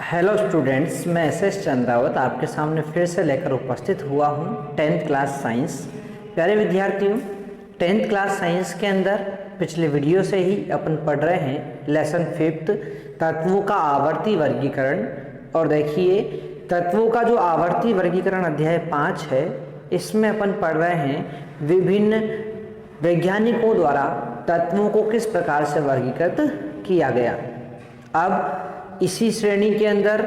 Hello students, मैं S Chandrawat आपके सामने फिर से लेकर उपस्थित हुआ हूँ 10th क्लास साइंस। प्यारे विद्यार्थियों, 10th क्लास साइंस के अंदर पिछले वीडियो से ही अपन पढ़ रहे हैं लेसन 5th तत्वों का आवर्ती वर्गीकरण। और देखिए, तत्वों का जो आवर्ती वर्गीकरण अध्याय 5 है, इसमें अपन पढ़ रहे हैं विभिन्न वैज्ञानिकों द्वारा तत्वों को किस प्रकार से वर्गीकृत किया गया। अब इसी श्रेणी के अंदर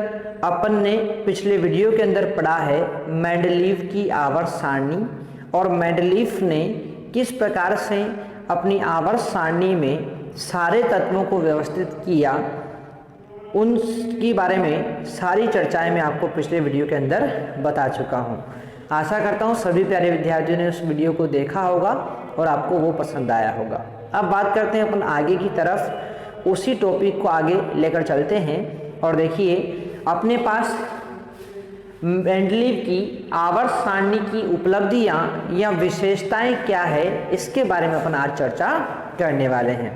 अपन ने पिछले वीडियो के अंदर पढ़ा है मेंडलीव की आवर्त सारणी, और मेंडलीव ने किस प्रकार से अपनी आवर्त सारणी में सारे तत्वों को व्यवस्थित किया, उनकी बारे में सारी चर्चाएं मैं आपको पिछले वीडियो के अंदर बता चुका हूं। आशा करता हूं सभी प्यारे विद्यार्थियों ने उस वीडियो को देखा होगा और आपको वो पसंद आया होगा। अब बात करते हैं अपन आगे की तरफ, उसी टॉपिक को आगे लेकर चलते हैं। और देखिए, अपने पास मेंडलीव की आवर्त सारणी की उपलब्धियां या विशेषताएं क्या है, इसके बारे में अपन आज चर्चा करने वाले हैं।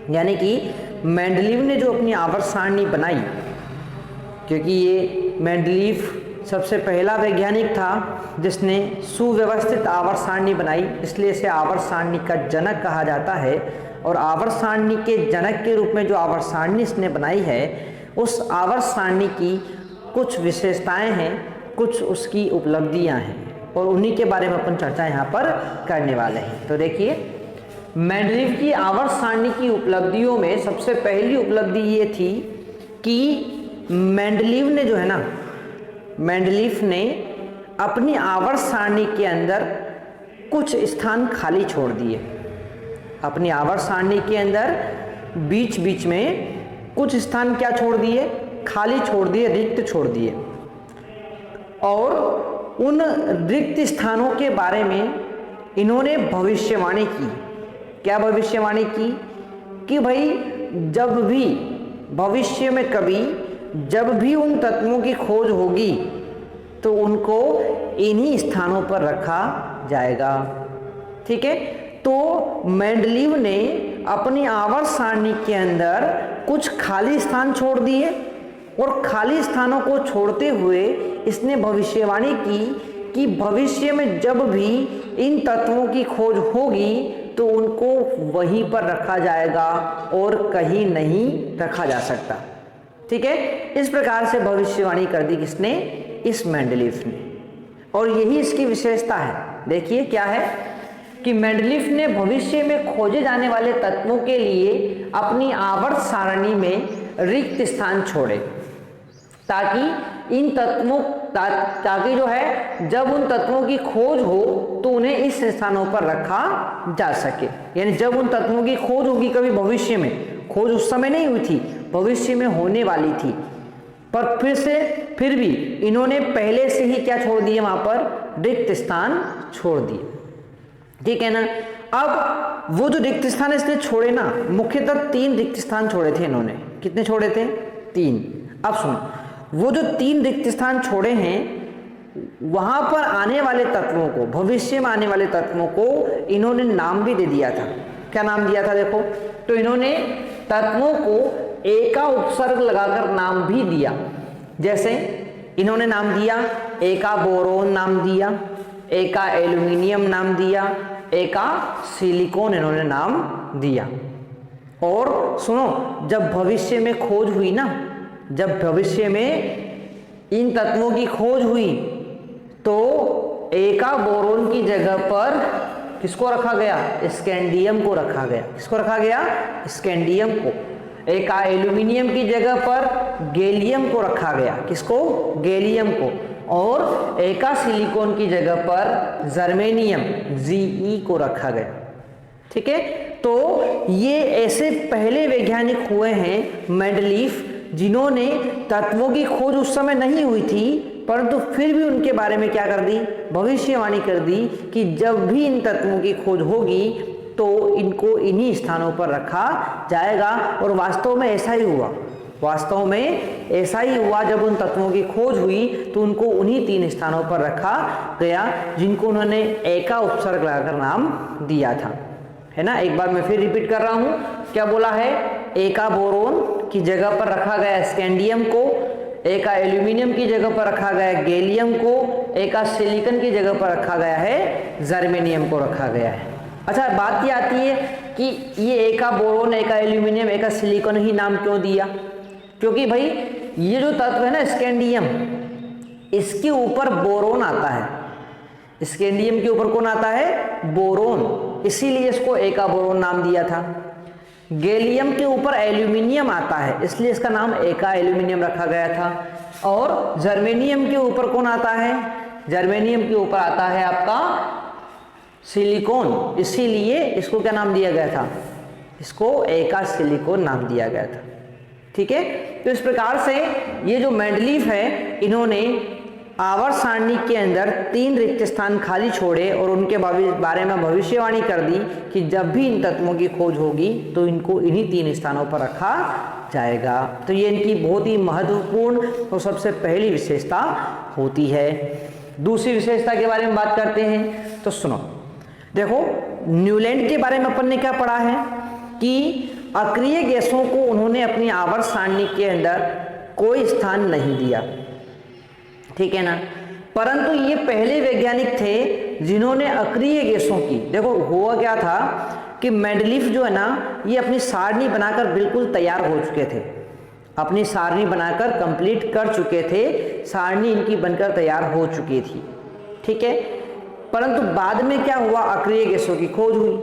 यानी कि मेंडलीव ने जो अपनी आवर्त सारणी बनाई, क्योंकि ये मेंडलीव सबसे पहला वैज्ञानिक था जिसने सुव्यवस्थित आवर्त सारणी बनाई, इसलिए इसे आवर्त सारणी का जनक कहा जाता है। और आवर्त सारणी के जनक के रूप में जो आवर्त सारणी इसने बनाई है, उस आवर्त सारणी की कुछ विशेषताएं हैं, कुछ उसकी उपलब्धियां हैं, और उन्हीं के बारे में अपन चर्चा यहाँ पर करने वाले हैं। तो देखिए, मेंडलीव की आवर्त सारणी की उपलब्धियों में सबसे पहली उपलब्धि ये थी कि मेंडलीव ने जो है ना, मेंडलीव ने अपनी आवर्त सारणी के अंदर कुछ स्थान खाली छोड़ दिए। अपनी आवर्त सारणी के अंदर बीच बीच में कुछ स्थान क्या छोड़ दिए, खाली छोड़ दिए, रिक्त छोड़ दिए। और उन रिक्त स्थानों के बारे में इन्होंने भविष्यवाणी की। क्या भविष्यवाणी की? कि भाई जब भी भविष्य में कभी जब भी उन तत्वों की खोज होगी तो उनको इन्हीं स्थानों पर रखा जाएगा। ठीक है, तो मेंडलीव ने अपनी आवर्त सारणी के अंदर कुछ खाली स्थान छोड़ दिए, और खाली स्थानों को छोड़ते हुए इसने भविष्यवाणी की कि भविष्य में जब भी इन तत्वों की खोज होगी तो उनको वहीं पर रखा जाएगा और कहीं नहीं रखा जा सकता। ठीक है, इस प्रकार से भविष्यवाणी कर दी किसने? इस मेंडलीव ने। और यही इसकी विशेषता है। देखिए क्या है कि मेंडलीव ने भविष्य में खोजे जाने वाले तत्वों के लिए अपनी आवर्त सारणी में रिक्त स्थान छोड़े, ताकि इन तत्वों ताकि जो है जब उन तत्वों की खोज हो तो उन्हें इस स्थानों पर रखा जा सके। यानी जब उन तत्वों की खोज होगी कभी भविष्य में, खोज उस समय नहीं हुई थी, भविष्य में होने वाली थी, पर फिर भी इन्होंने पहले से ही क्या छोड़ दिए, वहां पर रिक्त स्थान छोड़ दिए। ठीक है ना। अब वो जो रिक्त स्थान इसने छोड़े ना, मुख्यतः 3 रिक्त स्थान छोड़े थे इन्होंने। कितने छोड़े थे? 3। अब सुनो, वो जो 3 रिक्त स्थान छोड़े हैं, वहां पर आने वाले तत्वों को, भविष्य में आने वाले तत्वों को इन्होंने नाम भी दे दिया था। क्या नाम दिया था? देखो, तो इन्होंने तत्वों को एका उपसर्ग लगाकर नाम भी दिया। जैसे इन्होंने नाम दिया, एका बोरोन नाम दिया, एका एल्यूमिनियम नाम दिया, एका सिलिकॉन इन्होंने नाम दिया। और सुनो, जब भविष्य में खोज हुई ना, जब भविष्य में इन तत्वों की खोज हुई तो एका बोरोन की जगह पर किसको रखा गया? स्कैंडियम को रखा गया। किसको रखा गया? स्कैंडियम को। एका एल्यूमिनियम की जगह पर गैलियम को रखा गया। किसको? गैलियम को। और एका सिलिकॉन की जगह पर जर्मेनियम Ze को रखा गया। ठीक है, तो ये ऐसे पहले वैज्ञानिक हुए हैं मेंडलीव, जिन्होंने तत्वों की खोज उस समय नहीं हुई थी, परंतु फिर भी उनके बारे में क्या कर दी? भविष्यवाणी कर दी कि जब भी इन तत्वों की खोज होगी तो इनको इन्हीं स्थानों पर रखा जाएगा। और वास्तव में ऐसा ही हुआ। वास्तव में ऐसा ही हुआ। जब उन तत्वों की खोज हुई तो उनको उन्हीं 3 स्थानों पर रखा गया, जिनको उन्होंने एका उपसर्ग लगाकर नाम दिया था। है ना। एक बार मैं फिर रिपीट कर रहा हूँ, क्या बोला है, एका बोरोन की जगह पर रखा गया स्कैंडियम को, एका एल्यूमिनियम की जगह पर रखा गया गैलियम को, एका सिलिकॉन की जगह पर रखा गया है जर्मेनियम को रखा गया है। अच्छा, बात ये आती है कि ये एका बोरोन, एका एल्यूमिनियम, एका सिलिकॉन ही नाम क्यों दिया? क्योंकि भाई ये जो तत्व है ना स्कैंडियम, इसके ऊपर बोरोन आता है। स्कैंडियम के ऊपर कौन आता है? बोरोन, इसीलिए इसको एका बोरोन नाम दिया था। गैलियम के ऊपर एल्यूमिनियम आता है, इसलिए इसका नाम एका एल्यूमिनियम रखा गया था। और जर्मेनियम के ऊपर कौन आता है? जर्मेनियम के ऊपर आता है आपका सिलिकॉन, इसीलिए इसको क्या नाम दिया गया था? इसको एका सिलिकॉन नाम दिया गया था। ठीक है, तो इस प्रकार से ये जो मेंडलीफ है, इन्होंने आवर्त सारणी के अंदर 3 रिक्त स्थान खाली छोड़े और उनके बारे में भविष्यवाणी कर दी कि जब भी इन तत्वों की खोज होगी तो इनको इन्हीं 3 स्थानों पर रखा जाएगा। तो ये इनकी बहुत ही महत्वपूर्ण और सबसे पहली विशेषता होती है। दूसरी विशेषता के बारे में बात करते हैं, तो सुनो, देखो न्यूलैंड के बारे में अपन ने क्या पढ़ा है कि अक्रिय गैसों को उन्होंने अपनी आवर्त सारणी के अंदर कोई स्थान नहीं दिया, ठीक है ना। परंतु ये पहले वैज्ञानिक थे जिन्होंने अक्रिय गैसों की, देखो हुआ क्या था कि मेंडलीफ जो है ना, ये अपनी सारणी बनाकर बिल्कुल तैयार हो चुके थे, अपनी सारणी बनाकर कंप्लीट कर चुके थे, सारणी इनकी बनकर तैयार हो चुकी थी, ठीक है। परंतु बाद में क्या हुआ, अक्रिय गैसों की खोज हुई।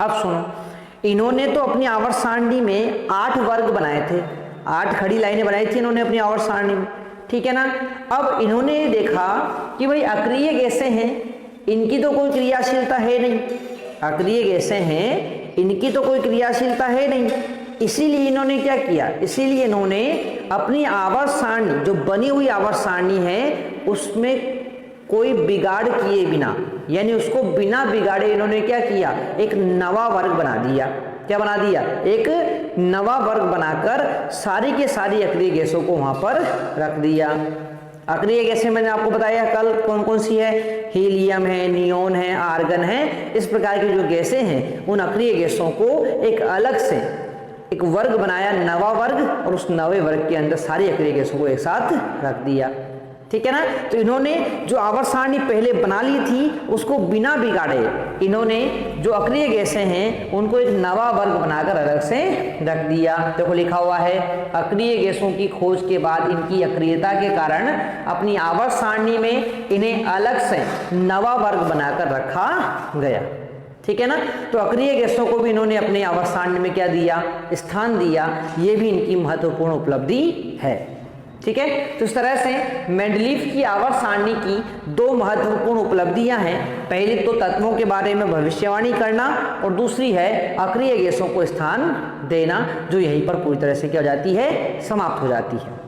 अब सुनो, इन्होंने तो अपनी आवर्त सारणी में 8 वर्ग बनाए थे, 8 खड़ी लाइनें बनाई थी इन्होंने अपनी आवर्त सारणी में, ठीक है ना। अब इन्होंने देखा कि भाई अक्रिय गैसें हैं, इनकी तो कोई क्रियाशीलता है नहीं, अक्रिय गैसें हैं, इनकी तो कोई क्रियाशीलता है नहीं, इसीलिए इन्होंने क्या किया, इसीलिए इन्होंने अपनी आवर्त सारणी, जो बनी हुई आवर्त सारणी है, उसमें कोई बिगाड़ किए बिना, यानी उसको बिना बिगाड़े इन्होंने क्या किया, एक नवा वर्ग बना दिया। क्या बना दिया? एक नवा वर्ग बनाकर सारी के सारी अक्रिय गैसों को वहां पर रख दिया। अक्रिय गैसें मैंने आपको बताया कल कौन कौन सी है, हीलियम है, नियोन है, आर्गन है, इस प्रकार की जो गैसें हैं, उन अक्रिय गैसों को एक अलग से एक वर्ग बनाया, नवा वर्ग, और उस नवे वर्ग के अंदर सारी अक्रिय गैसों को एक साथ रख दिया, ठीक है ना। तो इन्होंने जो आवर्त सारणी पहले बना ली थी, उसको बिना बिगाड़े इन्होंने जो अक्रिय गैसें हैं उनको एक नवा वर्ग बनाकर अलग से रख दिया। देखो लिखा हुआ है, अक्रिय गैसों की खोज के बाद इनकी अक्रियता के कारण अपनी आवर्त सारणी में इन्हें अलग से नवा वर्ग बनाकर रखा गया, ठीक है ना। तो अक्रिय गैसों को भी इन्होंने अपनी आवर्त सारणी में क्या दिया, स्थान दिया, ये भी इनकी महत्वपूर्ण उपलब्धि है, ठीक है। तो इस तरह से मेंडलीफ की आवर्त सारणी की 2 महत्वपूर्ण उपलब्धियां हैं, पहली तो तत्वों के बारे में भविष्यवाणी करना और दूसरी है अक्रिय गैसों को स्थान देना, जो यहीं पर पूरी तरह से क्या हो जाती है, समाप्त हो जाती है।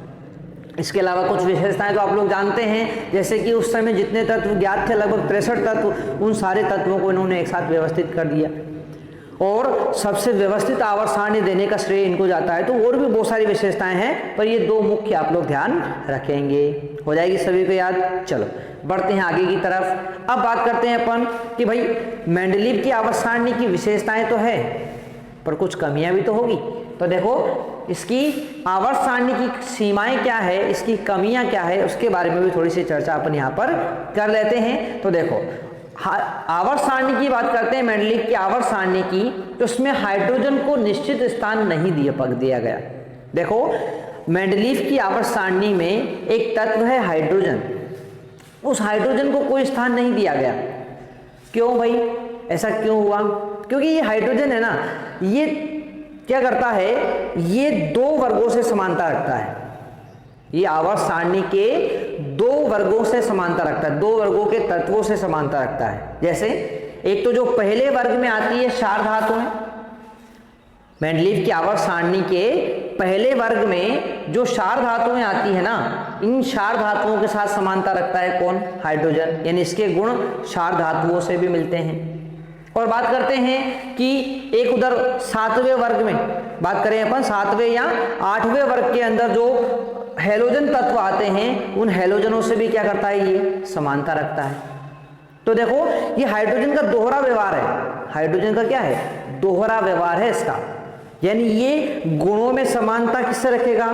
इसके अलावा कुछ विशेषताएं तो आप लोग जानते हैं, जैसे कि उस समय जितने तत्व ज्ञात थे, लगभग 63 तत्व, उन सारे तत्वों को इन्होंने एक साथ व्यवस्थित कर दिया और सबसे व्यवस्थित आवर्त सारणी देने का श्रेय इनको जाता है। तो और भी बहुत सारी विशेषताएं हैं, पर ये 2 मुख्य आप लोग ध्यान रखेंगे। हो जाएगी सभी को याद। चलो बढ़ते हैं आगे की तरफ। अब बात करते हैं अपन कि भाई मेंडलीफ की आवर्त सारणी की विशेषताएं तो है, पर कुछ कमियां भी तो होगी। तो देखो इसकी आवर्त सारणी की सीमाएं क्या है, इसकी कमियां क्या है, उसके बारे में भी थोड़ी सी चर्चा अपन यहाँ पर कर लेते हैं। तो देखो आवर्त सारणी की बात करते हैं, मेंडलीफ की आवर्त सारणी की, तो उसमें हाइड्रोजन को निश्चित स्थान नहीं दिया गया। देखो मेंडलीफ की आवर्त सारणी में एक तत्व है हाइड्रोजन, उस हाइड्रोजन को कोई स्थान नहीं दिया गया। क्यों भाई, ऐसा क्यों हुआ? क्योंकि ये हाइड्रोजन है ना, ये क्या करता है, ये 2 वर्गों से समानता रखता है, ये आवर्त सारणी के 2 वर्गों से समानता रखता है, 2 वर्गों के तत्वों से समानता रखता है। जैसे एक तो जो पहले वर्ग में आती है क्षार धातुएं, मेंडलीफ की आवर्त सारणी के पहले वर्ग में जो क्षार धातुएं आती है ना, इन क्षार धातुओं के साथ समानता रखता है कौन, हाइड्रोजन, यानी इसके गुण क्षार धातुओं से भी मिलते हैं। और बात करते हैं कि एक उधर 7वें वर्ग में बात करें अपन, 7वें या 8वें वर्ग के अंदर जो हैलोजन तत्व आते हैं, उन हैलोजनों से भी क्या करता है, ये समानता रखता है। तो देखो ये हाइड्रोजन का दोहरा व्यवहार है, हाइड्रोजन का क्या है, दोहरा व्यवहार है इसका, यानी ये गुणों में समानता किससे रखेगा,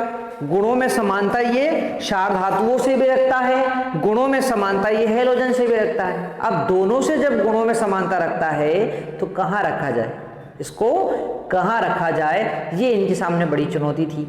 गुणों में समानता ये क्षार धातुओं से भी रखता है, गुणों में समानता ये हैलोजन से भी रखता है। अब दोनों से जब गुणों में समानता रखता है तो कहाँ रखा जाए, इसको कहाँ रखा जाए, ये इनके सामने बड़ी चुनौती थी,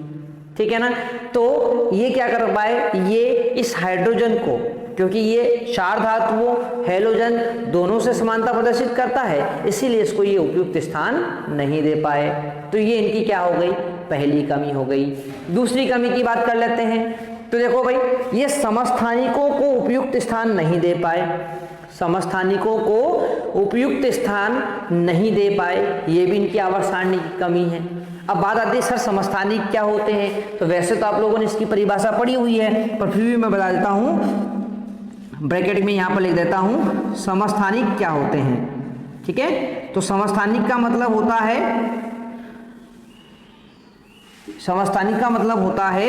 ठीक है ना। तो ये क्या कर पाए, ये इस हाइड्रोजन को, क्योंकि ये क्षार धातुओं हैलोजन दोनों से समानता प्रदर्शित करता है, इसीलिए इसको ये उपयुक्त स्थान नहीं दे पाए। तो ये इनकी क्या हो गई, पहली कमी हो गई। दूसरी कमी की बात कर लेते हैं। तो देखो भाई, ये समस्थानिकों को उपयुक्त स्थान नहीं दे पाए, समस्थानिकों को उपयुक्त स्थान नहीं दे पाए, ये भी इनकी आवर्त सारणी की कमी है। अब बात आती है सर समस्थानिक क्या होते हैं, तो वैसे तो आप लोगों ने इसकी परिभाषा पढ़ी हुई है, पर फिर भी मैं बता देता हूं, ब्रैकेट में यहां पर लिख देता हूं समस्थानिक क्या होते हैं, ठीक है। तो समस्थानिक का मतलब होता है, समस्थानिक का मतलब होता है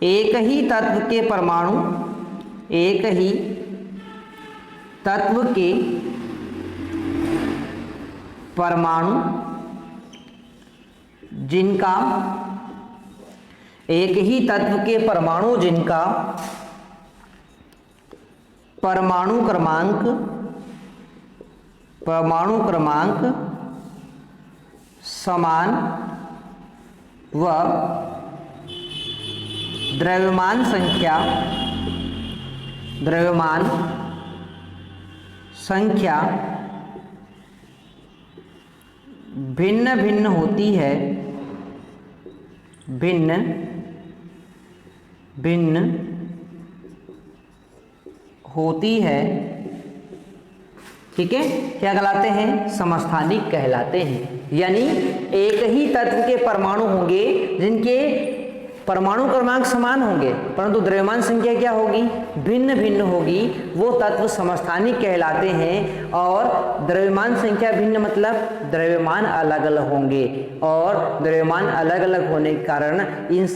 एक ही तत्व के परमाणु, एक ही तत्व के परमाणु जिनका, एक ही तत्व के परमाणु जिनका परमाणु क्रमांक समान व द्रव्यमान संख्या भिन्न भिन्न होती है, भिन्न भिन्न होती है, ठीक है, क्या कहलाते हैं, समस्थानिक कहलाते हैं। यानी एक ही तत्व के परमाणु होंगे जिनके परमाणु क्रमांक समान होंगे, परंतु द्रव्यमान संख्या क्या होगी, भिन्न भिन्न होगी, वो तत्व समस्थानिक कहलाते हैं। और द्रव्यमान संख्या भिन्न मतलब द्रव्यमान अलग अलग होंगे, और द्रव्यमान अलग अलग होने के कारण इन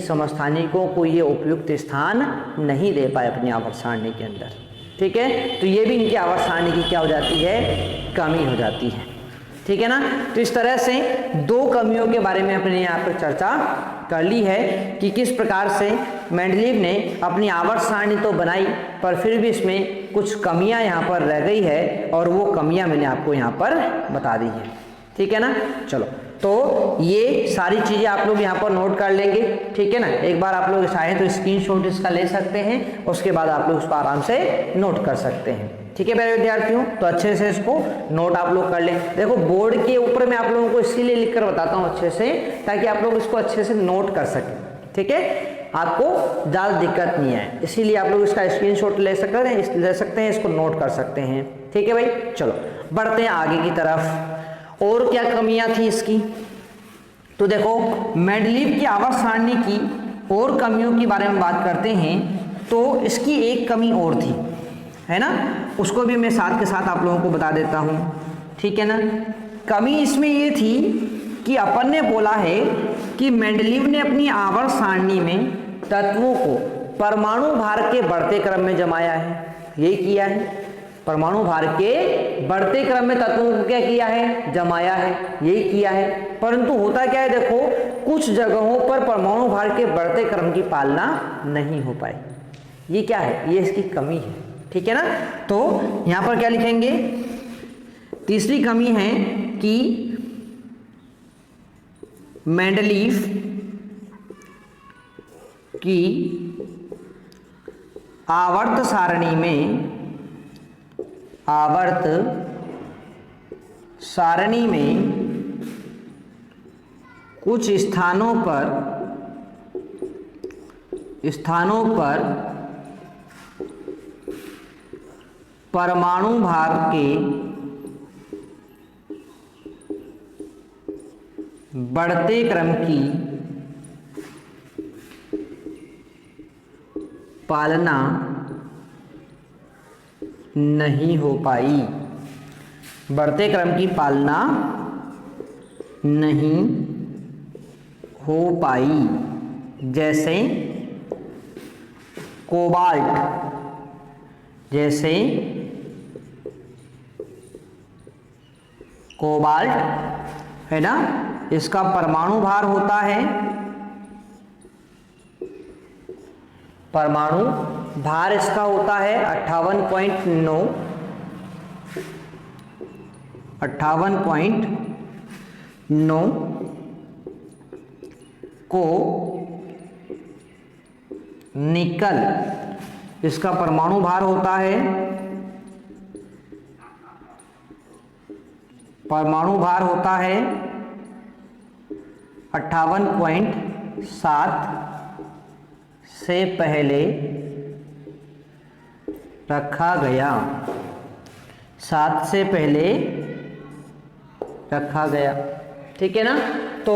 समस्थानिकों को ये उपयुक्त स्थान नहीं दे पाए अपनी आवर्त सारणी के अंदर, ठीक है। तो ये भी इनकी आवर्त सारणी की क्या हो जाती है, कमी हो जाती है, ठीक है ना। तो इस तरह से दो कमियों के बारे में अपने यहाँ पर चर्चा कर ली है कि किस प्रकार से मेंडलीव ने अपनी आवर्त सारणी तो बनाई, पर फिर भी इसमें कुछ कमियां यहाँ पर रह गई है, और वो कमियां मैंने आपको यहाँ पर बता दी है, ठीक है ना। चलो, तो ये सारी चीज़ें आप लोग यहाँ पर नोट कर लेंगे, ठीक है ना। एक बार आप लोग चाहें तो स्क्रीनशॉट इसका ले सकते हैं, उसके बाद आप लोग उसको आराम से नोट कर सकते हैं, ठीक है मेरे विद्यार्थियों। तो अच्छे से इसको नोट आप लोग कर लें। देखो बोर्ड के ऊपर मैं आप लोगों को इसीलिए लिख कर बताता हूँ अच्छे से, ताकि आप लोग इसको अच्छे से नोट कर सकें, ठीक है, आपको ज़्यादा दिक्कत नहीं आए, इसीलिए आप लोग इसका स्क्रीनशॉट ले सकते हैं, इसको नोट कर सकते हैं, ठीक है भाई। चलो बढ़ते हैं आगे की तरफ। और क्या कमियां थी इसकी, तो देखो मेंडलीव की आवर्त सारणी की और कमियों के बारे में बात करते हैं। तो इसकी एक कमी और थी, है ना, उसको भी मैं साथ के साथ आप लोगों को बता देता हूं, ठीक है ना। कमी इसमें ये थी कि अपन ने बोला है कि मेंडलीव ने अपनी आवर्त सारणी में तत्वों को परमाणु भार के बढ़ते क्रम में जमाया है, यही किया है, परमाणु भार के बढ़ते क्रम में तत्वों को क्या किया है, जमाया है, यही किया है। परंतु होता क्या है, देखो कुछ जगहों पर परमाणु भार के बढ़ते क्रम की पालना नहीं हो पाई, ये क्या है, ये इसकी कमी है, ठीक है ना। तो यहां पर क्या लिखेंगे, तीसरी कमी है कि मेंडलीव की आवर्त सारणी में कुछ स्थानों पर परमाणु भार के बढ़ते क्रम की पालना नहीं हो पाई, बढ़ते क्रम की पालना नहीं हो पाई। जैसे कोबाल्ट जैसे कोबाल्ट है ना, इसका परमाणु भार होता है, परमाणु भार इसका होता है 58.9 को निकल, इसका परमाणु भार होता है, परमाणु भार होता है 58.7 से पहले रखा गया, 7 से पहले रखा गया। ठीक है ना। तो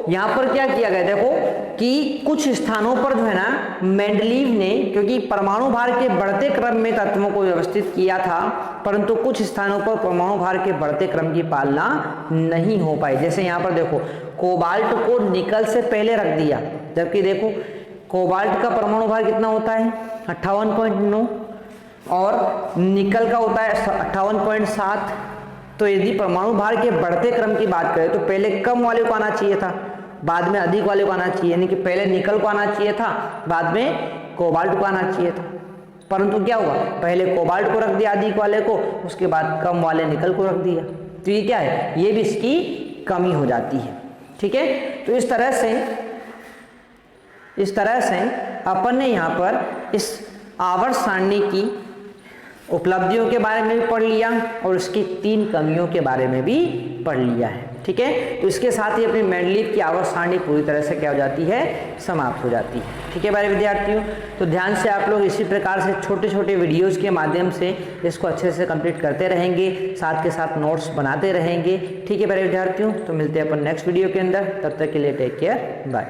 यहां पर क्या किया गया, देखो कि कुछ स्थानों पर जो है ना मेंडलीव ने, क्योंकि परमाणु भार के बढ़ते क्रम में तत्वों को व्यवस्थित किया था, परंतु कुछ स्थानों पर परमाणु भार के बढ़ते क्रम की पालना नहीं हो पाई। जैसे यहां पर देखो कोबाल्ट को निकल से पहले रख दिया, जबकि देखो कोबाल्ट का परमाणु भार कितना होता है 58.9 और निकल का होता है 58.7। तो यदि परमाणु भार के बढ़ते क्रम की बात करें तो पहले कम वाले को आना चाहिए था, बाद में अधिक वाले को आना चाहिए, यानी कि पहले निकल को आना चाहिए था, बाद में कोबाल्ट को आना चाहिए था। परंतु क्या हुआ, पहले कोबाल्ट को रख दिया अधिक वाले को, उसके बाद कम वाले निकल को रख दिया। तो ये क्या है, ये भी इसकी कमी हो जाती है। ठीक है। तो इस तरह से अपन ने यहाँ पर इस आवर्त सारणी की उपलब्धियों के बारे में भी पढ़ लिया और इसकी 3 कमियों के बारे में भी पढ़ लिया है। ठीक है। तो इसके साथ ही अपनी मेंडलीव की आवर्त सारणी पूरी तरह से क्या हो जाती है, समाप्त हो जाती है। ठीक है प्यारे विद्यार्थियों, तो ध्यान से आप लोग इसी प्रकार से छोटे छोटे वीडियोस के माध्यम से इसको अच्छे से कंप्लीट करते रहेंगे, साथ के साथ नोट्स बनाते रहेंगे। ठीक है प्यारे विद्यार्थियों, तो मिलते हैं अपन नेक्स्ट वीडियो के अंदर, तब तक के लिए टेक केयर, बाय।